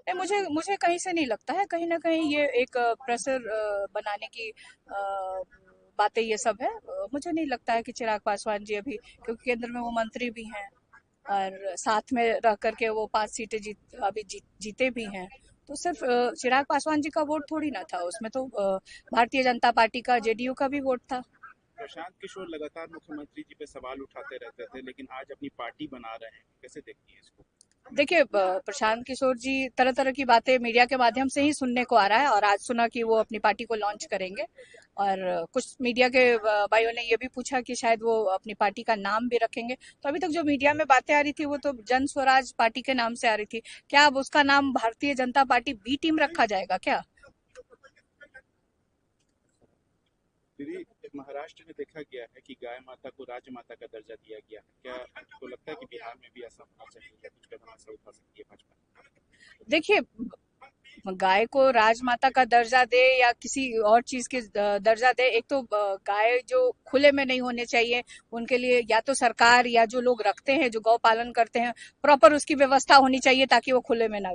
नहीं, मुझे मुझे कहीं से नहीं लगता है, कहीं ना कहीं ये एक प्रेशर बनाने की बातें ये सब है। मुझे नहीं लगता है कि चिराग पासवान जी अभी, क्योंकि केंद्र में वो मंत्री भी हैं और साथ में रह करके वो 5 सीटें जीते भी हैं। तो सिर्फ चिराग पासवान जी का वोट थोड़ी ना था उसमें, तो भारतीय जनता पार्टी का, जेडीयू का भी वोट था। प्रशांत किशोर लगातार मुख्यमंत्री जी पे सवाल उठाते रहते थे, लेकिन आज अपनी पार्टी बना रहे हैं, कैसे देखती है इसको? देखिए, प्रशांत किशोर जी तरह तरह की बातें मीडिया के माध्यम से ही सुनने को आ रहा है, और आज सुना कि वो अपनी पार्टी को लॉन्च करेंगे। और कुछ मीडिया के भाइयों ने ये भी पूछा कि शायद वो अपनी पार्टी का नाम भी रखेंगे। तो अभी तक जो मीडिया में बातें आ रही थी वो तो जन स्वराज पार्टी के नाम से आ रही थी। क्या अब उसका नाम Bharatiya Janata party B team रखा जाएगा क्या? दीदी, महाराष्ट्र में देखा गया है कि गाय माता को राजमाता का दर्जा दिया गया है। क्या आपको लगता है कि बिहार में भी ऐसा होना चाहिए या कुछ कदम ऐसा उठा सकती है भाजपा? देखिए, गाय को राजमाता का दर्जा दे या किसी और चीज के दर्जा दे, एक तो गाय जो खुले में नहीं होने चाहिए, उनके लिए या तो सरकार या जो लोग रखते हैं, जो गौ पालन करते हैं, प्रॉपर उसकी व्यवस्था होनी चाहिए ताकि वो खुले में ना।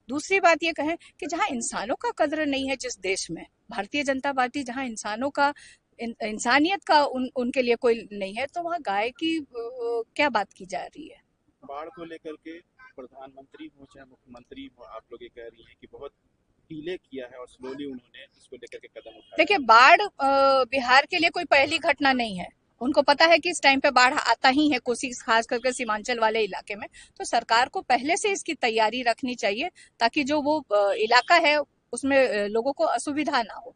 दूसरी बात ये कहें कि जहां इंसानों का कद्र नहीं है, जिस देश में भारतीय जनता पार्टी, जहां इंसानों का इंसानियत का उनके लिए कोई नहीं है, तो वहां गाय की क्या बात की जा रही है? बाढ़ को लेकर के प्रधानमंत्री हो चाहे मुख्यमंत्री हो, आप लोग ये कह रही हैं कि बहुत डिले किया है और स्लोली उन्होंने इसको लेकर के कदम उठाया देखिए, है। बाढ़ बिहार के लिए कोई पहली घटना नहीं है। उनको पता है कि इस टाइम पे बाढ़ आता ही है, कोसी खास करके सीमांचल वाले इलाके में। तो सरकार को पहले से इसकी तैयारी रखनी चाहिए, ताकि जो वो इलाका है उसमें लोगों को असुविधा ना हो।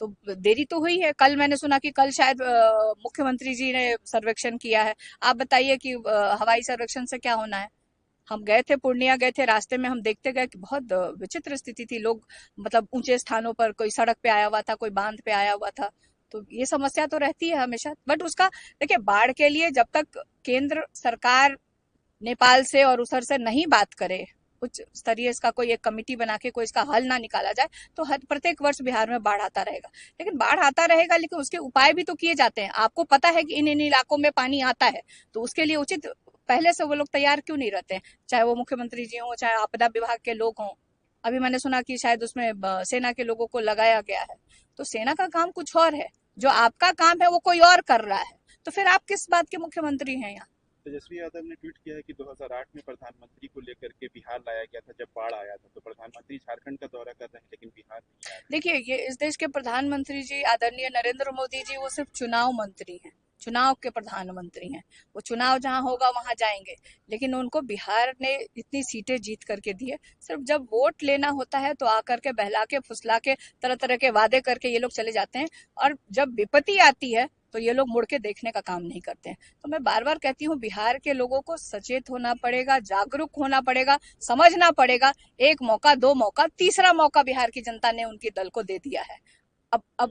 तो देरी तो हुई है। कल मैंने सुना कि कल शायद मुख्यमंत्री जी ने सर्वेक्षण किया है। आप बताइए कि हवाई सर्वेक्षण से क्या होना है? हम गए थे, पूर्णिया गए थे, रास्ते में हम देखते गए कि बहुत विचित्र स्थिति थी। लोग मतलब ऊंचे स्थानों पर, कोई सड़क पे आया हुआ था, कोई बांध पे आया हुआ था। तो ये समस्या तो रहती है हमेशा, बट उसका देखिए, बाढ़ के लिए जब तक केंद्र सरकार नेपाल से और उधर से नहीं बात करे, उच्च स्तरीय इसका कोई एक कमिटी बना के कोई इसका हल ना निकाला जाए, तो हर प्रत्येक वर्ष बिहार में बाढ़ आता रहेगा। लेकिन बाढ़ आता रहेगा, लेकिन उसके उपाय भी तो किए जाते हैं। आपको पता है कि इन इन इलाकों में पानी आता है, तो उसके लिए उचित पहले से वो लोग तैयार क्यों नहीं रहते हैं? चाहे वो मुख्यमंत्री जी हों, चाहे आपदा विभाग के लोग हों। अभी मैंने सुना कि शायद उसमें सेना के लोगों को लगाया गया है। तो सेना का काम कुछ और है, जो आपका काम है वो कोई और कर रहा है। तो फिर आप किस बात के मुख्यमंत्री हैं यहाँ? तेजस्वी यादव ने ट्वीट किया है कि 2008 में प्रधानमंत्री को लेकर के बिहार लाया गया था जब बाढ़ आया था। तो प्रधानमंत्री झारखंड का दौरा कर रहे हैं लेकिन बिहार नहीं आ रहे हैं। देखिए, ये इस देश के प्रधानमंत्री जी आदरणीय नरेंद्र मोदी जी, वो सिर्फ चुनाव मंत्री हैं, चुनाव के प्रधानमंत्री हैं। वो चुनाव जहां होगा वहां जाएंगे। लेकिन उनको बिहार ने इतनी सीटें जीत करके दी है, सिर्फ जब वोट लेना होता है तो आकर के बहला के फुसला के तरह तरह के वादे करके ये लोग चले जाते हैं। और जब विपत्ति आती है तो ये लोग मुड़ के देखने का काम नहीं करते हैं। तो मैं बार बार कहती हूँ, बिहार के लोगों को सचेत होना पड़ेगा, जागरूक होना पड़ेगा, समझना पड़ेगा। एक मौका, दो मौका, तीसरा मौका बिहार की जनता ने उनके दल को दे दिया है। अब